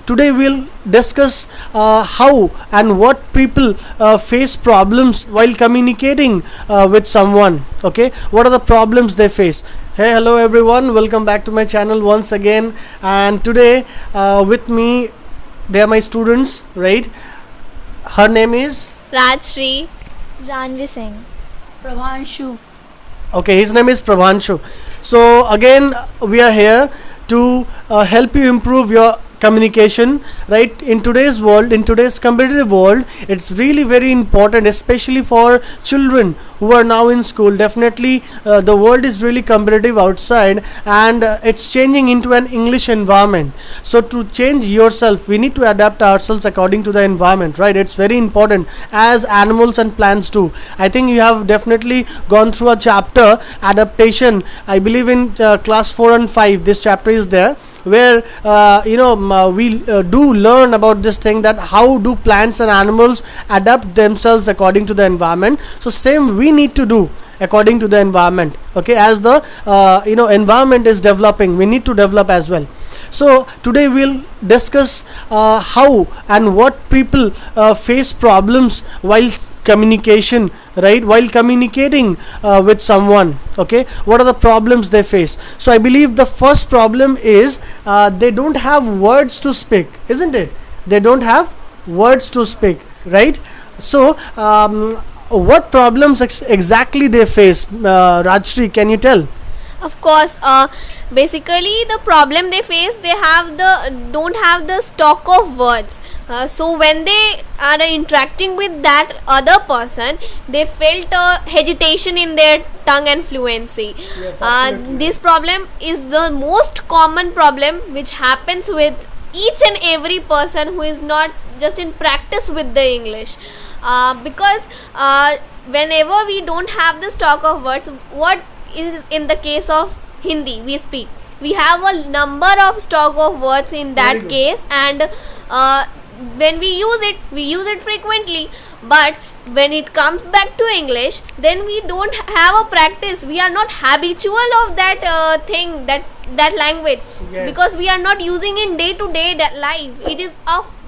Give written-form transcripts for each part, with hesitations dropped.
today we'll discuss how and what people face problems while communicating with someone. Okay, what are the problems they face? Hey, hello everyone, welcome back to my channel once again. And today with me, they are my students, right? Her name is Rajshri. Janvi Singh. Prabhanshu. Okay, his name is Prabhanshu. So again, we are here to help you improve your communication, right? In today's world, in today's competitive world, it's really very important, especially for children who are now in school. Definitely the world is really competitive outside, and it's changing into an English environment. So to change yourself, we need to adapt ourselves according to the environment, right? It's very important, as animals and plants do. I think you have definitely gone through a chapter, adaptation. I believe in class 4 and 5 this chapter is there, where we do learn about this thing, that how do plants and animals adapt themselves according to the environment. So same we need to do according to the environment. Okay, as the environment is developing, we need to develop as well. So today we'll discuss how and what people face problems while communication, right? While communicating with someone. Okay, what are the problems they face? So I believe the first problem is they don't have words to speak, isn't it? They don't have words to speak, right? So what problems exactly they face? Rajshri, can you tell? Of course, basically the problem they face, they don't have the stock of words. So when they are interacting with that other person, they felt hesitation in their tongue and fluency. Yes, this problem is the most common problem which happens with each and every person who is not just in practice with the English. Because whenever we don't have the stock of words, what is in the case of Hindi we speak, we have a number of stock of words in that case, and when we use it frequently. But when it comes back to English, then we don't have a practice, we are not habitual of that thing, that language. Yes. Because we are not using in day to day life.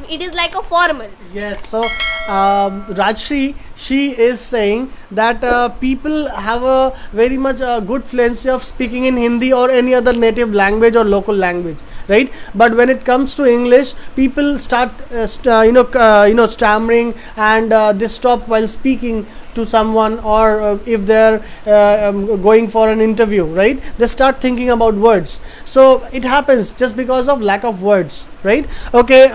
It is like a formal. Yes, so Rajshri, she is saying that people have a very much good fluency of speaking in Hindi or any other native language or local language, right? But when it comes to English, people start stammering, and they stop while speaking to someone, or if they're going for an interview, right? They start thinking about words. So it happens just because of lack of words, right? Okay,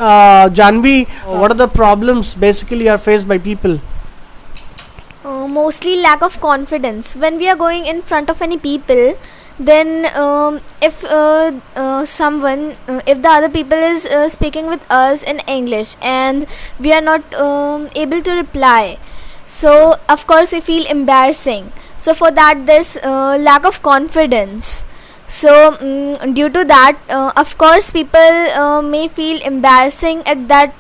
Janvi, what are the problems basically are faced by people? Mostly lack of confidence. When we are going in front of any people, then if the other people is speaking with us in English and we are not able to reply, so of course we feel embarrassing. So for that there's lack of confidence. So due to that, of course people may feel embarrassing at that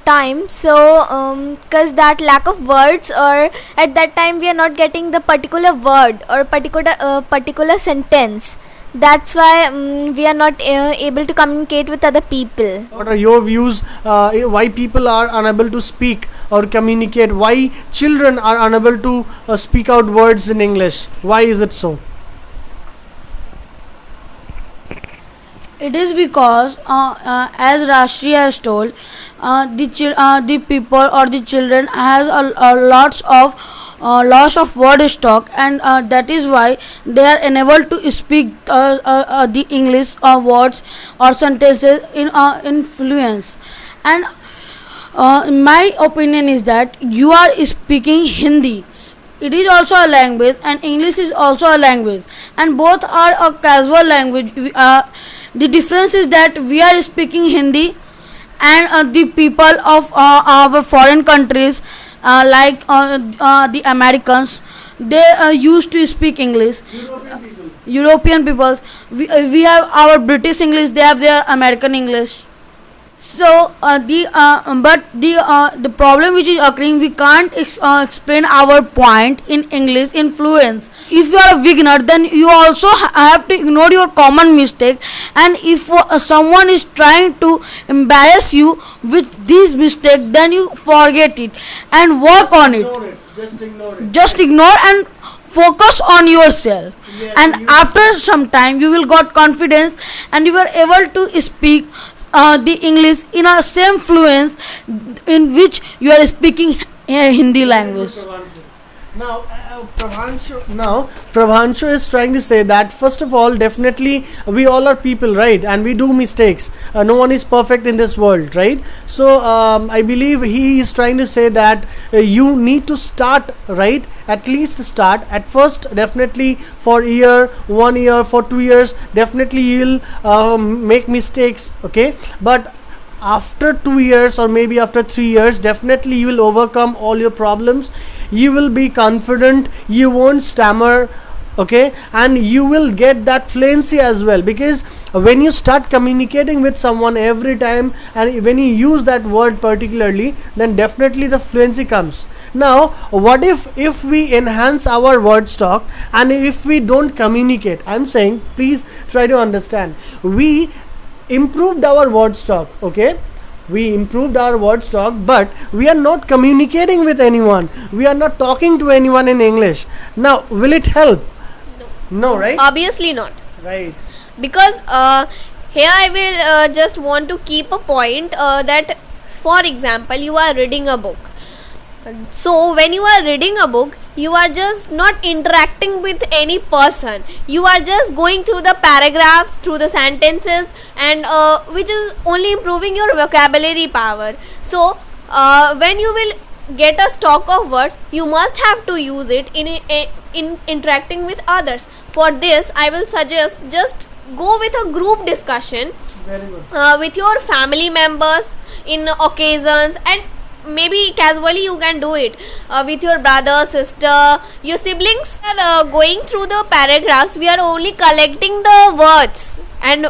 time. So because that lack of words, or at that time we are not getting the particular word or particular sentence, that's why we are not able to communicate with other people. What are your views? Why people are unable to speak or communicate? Why children are unable to speak out words in English? Why is it so? It is because, as Rashri has told, the people or the children has a loss of word stock, and that is why they are unable to speak the English words or sentences in fluence. And my opinion is that you are speaking Hindi. It is also a language, and English is also a language, and both are a casual language. The difference is that we are speaking Hindi, and the people of our foreign countries, like the Americans, they used to speak English. European peoples, we have our British English, they have their American English. So the problem which is occurring, we can't explain our point in English in fluence. If you are a beginner, then you also have to ignore your common mistake, and if someone is trying to embarrass you with this mistake, then you forget it and work on it. Ignore it. Just ignore it. Just ignore and focus on yourself. Yes, And after some time you will got confidence, and you are able to speak the English in a same fluence in which you are speaking Hindi language. Now, Prabhanshu is trying to say that first of all, definitely we all are people, right? And we do mistakes. No one is perfect in this world, right? So I believe he is trying to say that you need to start, right? At least start at first. Definitely for year, 1 year, for 2 years, definitely you'll make mistakes, okay? But after 2 years or maybe after 3 years, definitely you will overcome all your problems. You will be confident, you won't stammer, okay, and you will get that fluency as well, because when you start communicating with someone every time and when you use that word particularly, then definitely the fluency comes. Now what if we enhance our word stock and if we don't communicate? I'm saying, please try to understand, we improved our word stock, okay, we improved our word stock, but we are not communicating with anyone, we are not talking to anyone in English. Now will it help? No, right? Obviously not. Right. Because here I will just want to keep a point that, for example, you are reading a book. So when you are reading a book, you are just not interacting with any person, you are just going through the paragraphs, through the sentences, and which is only improving your vocabulary power. So when you will get a stock of words, you must have to use it in interacting with others. For this I will suggest, just go with a group discussion Very good. with your family members in occasions, and maybe casually you can do it with your brother, sister, your siblings. We are going through the paragraphs, we are only collecting the words, and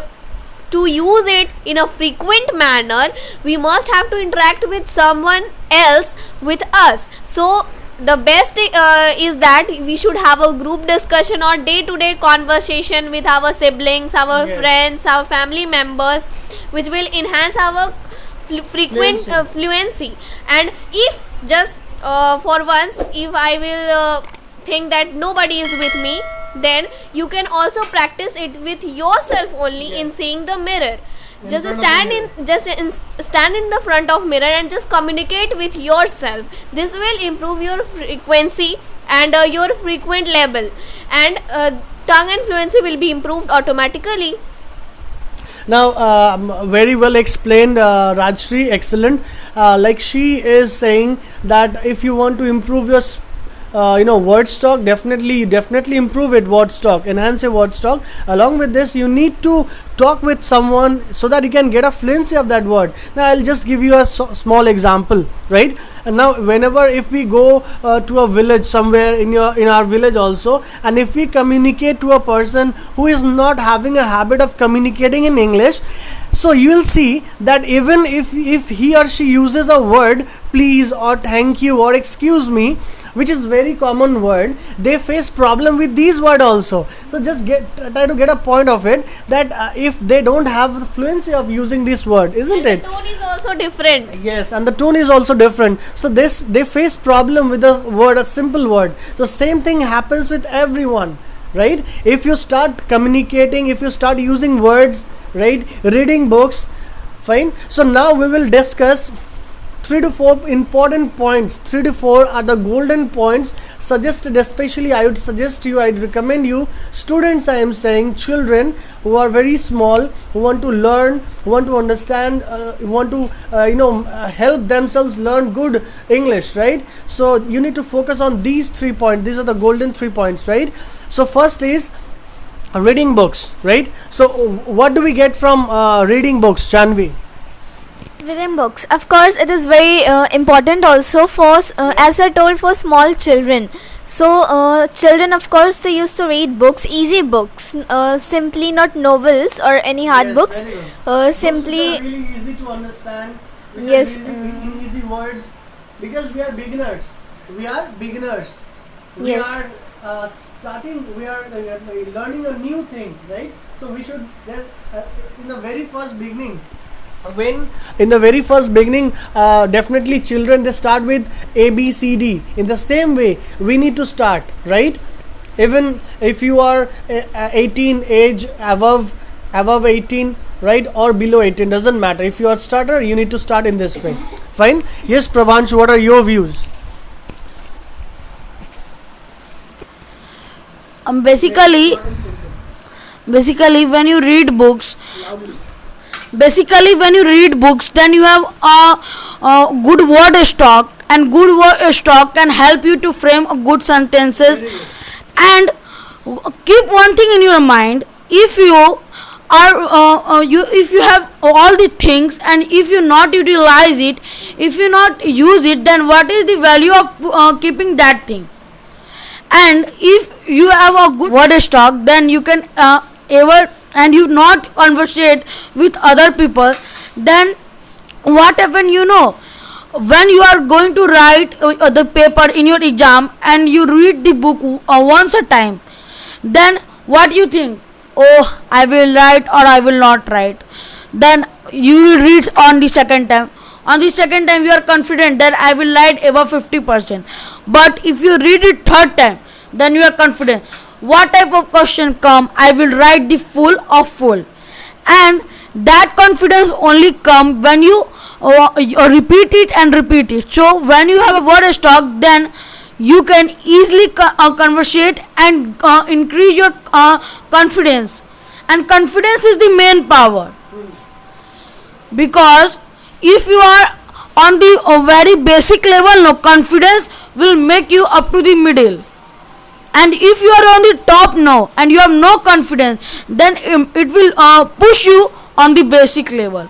to use it in a frequent manner, we must have to interact with someone else with us. So the best is that we should have a group discussion or day-to-day conversation with our siblings, our Yes. friends, our family members, which will enhance our frequent fluency. And if just for once, if I will think that nobody is with me, then you can also practice it with yourself only in seeing the mirror. Just front of stand the stand in the front of mirror and just communicate with yourself. This will improve your frequency and your frequent level, and tongue and fluency will be improved automatically. Now, very well explained, Rajshri. Excellent. Like she is saying that if you want to improve your, word stock, definitely improve it. Word stock, enhance your word stock. Along with this, you need to talk with someone so that you can get a fluency of that word. Now, I'll just give you a small example, right? And now, whenever if we go to a village somewhere in our village also, and if we communicate to a person who is not having a habit of communicating in English, so you will see that even if he or she uses a word please or thank you or excuse me, which is very common word, they face problem with these words also. So just try to get a point of it, that if they don't have the fluency of using this word, isn't And it? the tone is also different. Yes, and the tone is also different. So they face problem with a word, a simple word. So same thing happens with everyone, right? If you start communicating, if you start using words, right, reading books, fine. So now we will discuss 3 to 4 important points. 3 to 4 are the golden points suggested, especially I'd recommend you students, I am saying children who are very small, who want to learn, who want to understand, who want to help themselves learn good English, right? So you need to focus on these 3 points. These are the golden 3 points, right? So first is reading books, right? So what do we get from reading books, Janvi? Reading books, of course, it is very important also for, as I told, for small children. So children, of course, they used to read books, easy books, simply not novels or any hard Yes, books. very good. Simply, Books which are really easy to understand, which Yes, are in easy words, because we are beginners. We are beginners. We Yes. are starting. We are learning a new thing, right? So we should. In the very first beginning, definitely children, they start with A B C D. In the same way, we need to start, right? Even if you are 18 age, above 18, right, or below 18, doesn't matter. If you are starter, you need to start in this way. Fine. Yes, Prabhanshu, what are your views? Basically, when you read books, then you have a good word stock, and good word stock can help you to frame a good sentences. And keep one thing in your mind: if you are if you have all the things, and if you not utilize it, if you not use it, then what is the value of keeping that thing? And if you have a good word stock, then you can ever, and you not conversate with other people, then what happen, when you are going to write the paper in your exam, and you read the book once a time, then what you think? Oh, I will write or I will not write. Then you will read on the second time. On the second time, you are confident that I will write above 50%. But if you read it third time, then you are confident. What type of question come? I will write the full of full. And that confidence only come when you repeat it and repeat it. So when you have a word stock, then you can easily conversate and increase your confidence. And confidence is the main power, because if you are on the very basic level, no, confidence will make you up to the middle. And if you are on the top now and you have no confidence, then it will push you on the basic level.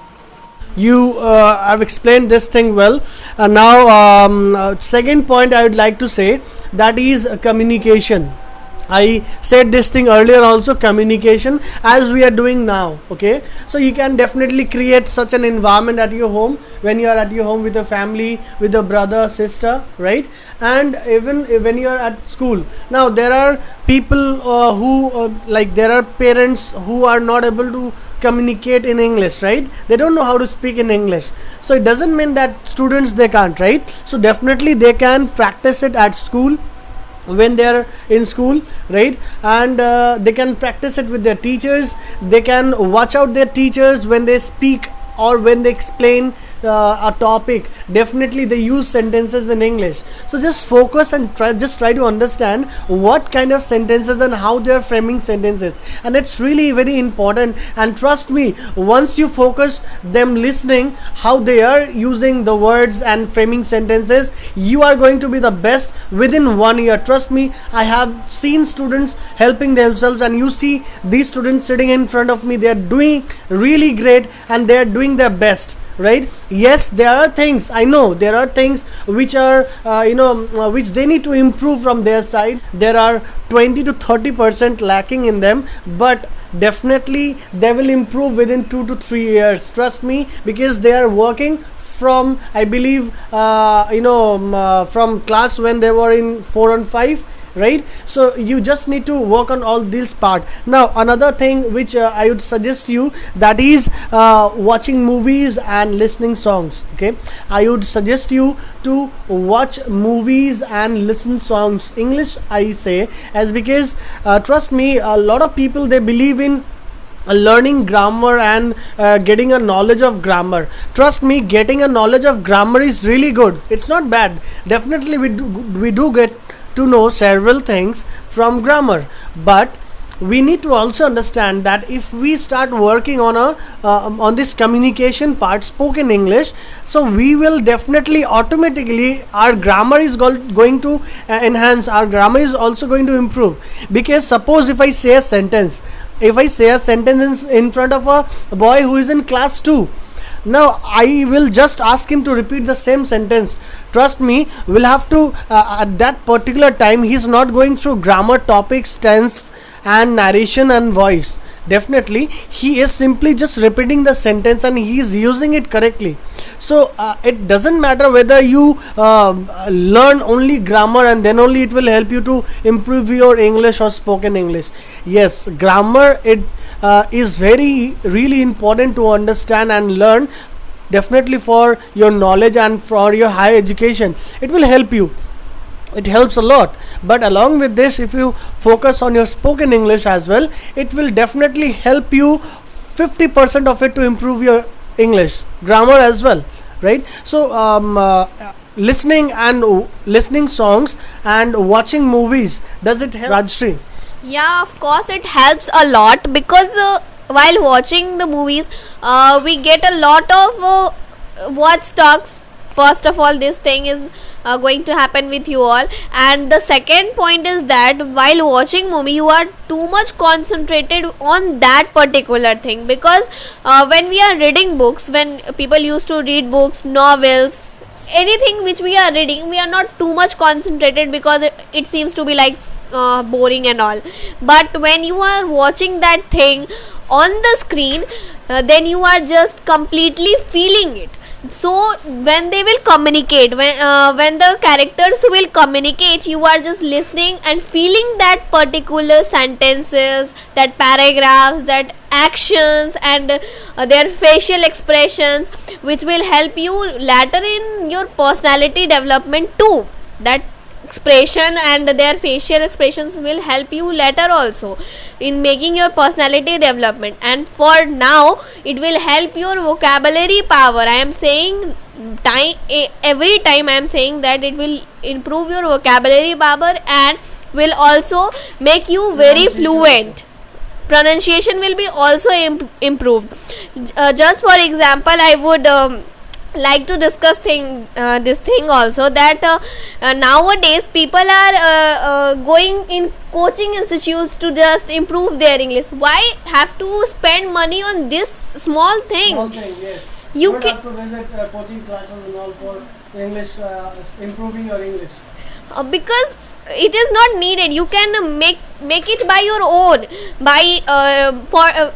You have explained this thing well. Now, second point I would like to say, that is communication. I said this thing earlier also, communication, as we are doing now. Okay, so you can definitely create such an environment at your home, when you are at your home with your family, with your brother, sister, right? And even when you are at school. Now there are people who there are parents who are not able to communicate in English, right? They don't know how to speak in English. So it doesn't mean that students, they can't, right? So definitely they can practice it at school, when they are in school, right? And they can practice it with their teachers. They can watch out their teachers when they speak or when they explain a topic. Definitely they use sentences in English. So just focus and try to understand what kind of sentences and how they are framing sentences, and it's really very important. And trust me, once you focus them listening how they are using the words and framing sentences, you are going to be the best within 1 year. Trust me, I have seen students helping themselves, and you see these students sitting in front of me, they are doing really great and they are doing their best, right? Yes, there are things, I know there are things which are which they need to improve from their side. There are 20 to 30% lacking in them, but definitely they will improve within 2 to 3 years. Trust me, because they are working from, I believe, from class when they were in 4 and 5, right? So you just need to work on all this part. Now another thing which I would suggest you, that is watching movies and listening songs. Okay, I would suggest you to watch movies and listen songs, English I say, as because trust me, a lot of people, they believe in learning grammar and getting a knowledge of grammar. Trust me, getting a knowledge of grammar is really good, it's not bad. Definitely we do get to know several things from grammar, but we need to also understand that if we start working on this communication part, spoken English, so we will definitely automatically, our grammar is going to enhance, our grammar is also going to improve. Because suppose if I say a sentence in front of a boy who is in class 2, Now I will just ask him to repeat the same sentence. Trust me, we'll have to at that particular time he's not going through grammar, topics, tense and narration and voice. Definitely he is simply just repeating the sentence and he is using it correctly. So it doesn't matter whether you learn only grammar and then only it will help you to improve your English or spoken English. Yes, grammar it is very really important to understand and learn, definitely for your knowledge and for your higher education. It will help you, it helps a lot. But along with this, if you focus on your spoken English as well, it will definitely help you 50% of it to improve your English grammar as well, right? So listening songs and watching movies, does it help, Rajshri? Yeah, of course it helps a lot, because while watching the movies, we get a lot of watch talks. First of all, this thing is going to happen with you all, and the second point is that while watching movie you are too much concentrated on that particular thing, because when we are reading books, when people used to read books, novels, anything which we are reading, we are not too much concentrated because it seems to be like boring and all. But when you are watching that thing on the screen, then you are just completely feeling it. So when they will communicate, when the characters will communicate, you are just listening and feeling that particular sentences, that paragraphs, that actions and their facial expressions, which will help you later in your personality development too. That expression and their facial expressions will help you later also in making your personality development. And for now, it will help your vocabulary power. I am saying every time I am saying that it will improve your vocabulary power and will also make you very fluent. Pronunciation will be also improved. Just for example, I would like to discuss this thing also, that nowadays people are going in coaching institutes to just improve their English. Why have to spend money on this small thing? Yes. You don't can have to visit coaching classes and all for English, improving your English. Because it is not needed. You can make it by your own.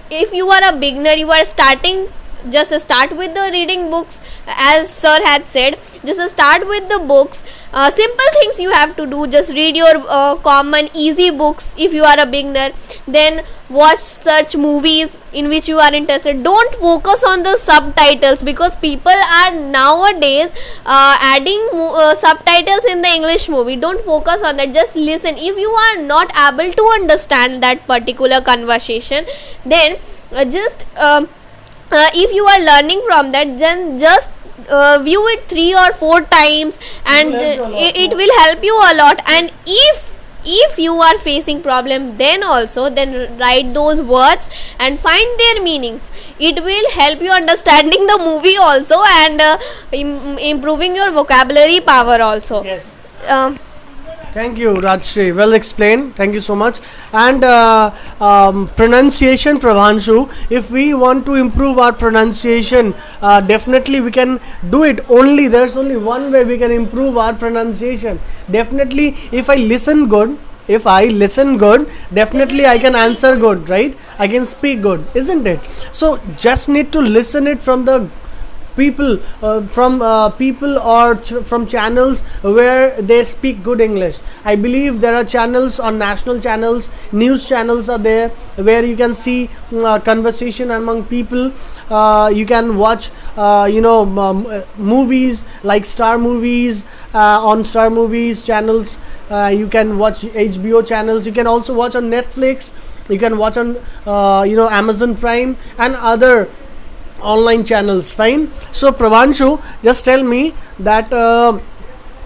If you are a beginner, you are starting, just start with the reading books, as sir had said. Just start with the books. Simple things you have to do. Just read your common easy books if you are a beginner. Then watch such movies in which you are interested. Don't focus on the subtitles, because people are nowadays adding subtitles in the English movie. Don't focus on that. Just listen. If you are not able to understand that particular conversation, then if you are learning from that, then just view it 3 or 4 times, and it will help you a lot. And if you are facing problem, then write those words and find their meanings. It will help you understanding the movie also, and improving your vocabulary power also. Yes. um, Thank you, Rajshri. Well explained. Thank you so much. And pronunciation, Prabhanshu. If we want to improve our pronunciation, definitely we can do it. There's only one way we can improve our pronunciation. Definitely, if I listen good, definitely I can answer good, right? I can speak good, isn't it? So just need to listen it from the people, from channels where they speak good English. I believe there are channels on national channels, news channels are there, where you can see conversation among people. You can watch movies like Star Movies, on Star Movies channels. You can watch HBO channels. You can also watch on Netflix. You can watch on Amazon Prime and other online channels. Fine. So Prabhanshu, just tell me that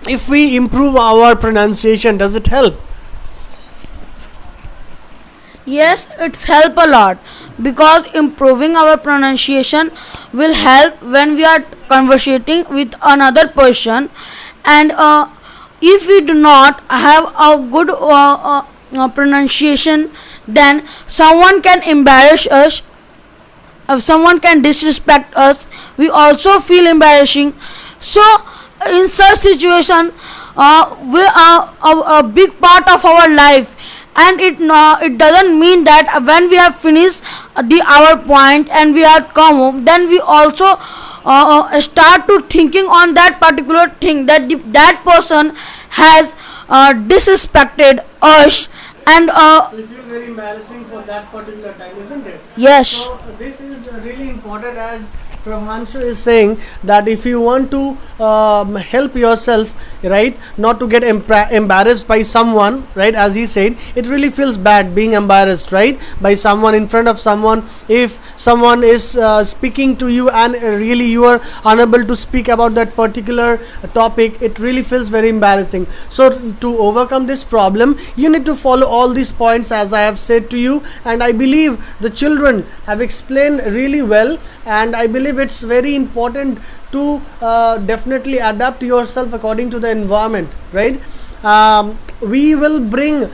if we improve our pronunciation, does it help? Yes, it's help a lot, because improving our pronunciation will help when we are conversating with another person. And if we do not have a good pronunciation, then someone can embarrass us if someone can disrespect us, we also feel embarrassing. So in such situation, we are a big part of our life, and it doesn't mean that when we have finished the our point and we have come home, then we also start to thinking on that particular thing, that that person has disrespected us, and You feel very embarrassing for that particular time, isn't it? yes. So this is really important, as Prabhanshu is saying, that if you want to help yourself, right, not to get embarrassed by someone, right, as he said, it really feels bad being embarrassed, right, by someone, in front of someone. If someone is speaking to you and really you are unable to speak about that particular topic, it really feels very embarrassing. So to overcome this problem, you need to follow all these points as I have said to you, and I believe the children have explained really well, and I believe it's very important to definitely adapt yourself according to the environment, right? We will bring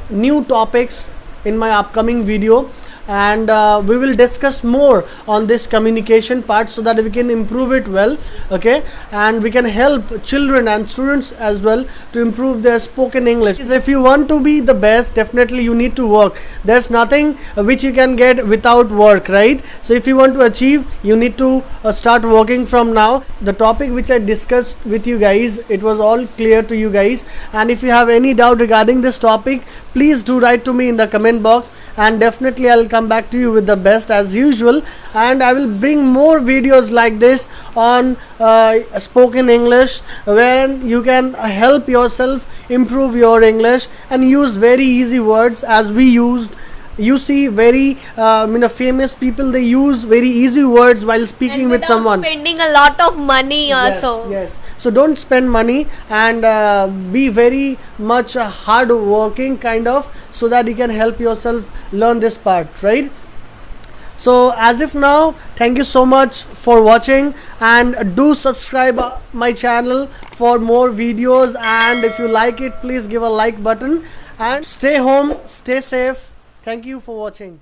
new topics in my upcoming video, and we will discuss more on this communication part so that we can improve it well, okay, and we can help children and students as well to improve their spoken English. If you want to be the best, definitely you need to work. There's nothing which you can get without work, right? So if you want to achieve, you need to start working from now. The topic which I discussed with you guys, it was all clear to you guys, and if you have any doubt regarding this topic, please do write to me in the comment box, and definitely I'll come back to you with the best as usual, and I will bring more videos like this on spoken English, where you can help yourself improve your English and use very easy words as we used. You see very famous people, they use very easy words while speaking And with without someone. spending a lot of money also. Yes. So don't spend money, and be very much hard working kind of, so that you can help yourself learn this part, right? So as if now, thank you so much for watching, and do subscribe my channel for more videos, and if you like it, please give a like button, and stay home, stay safe. Thank you for watching.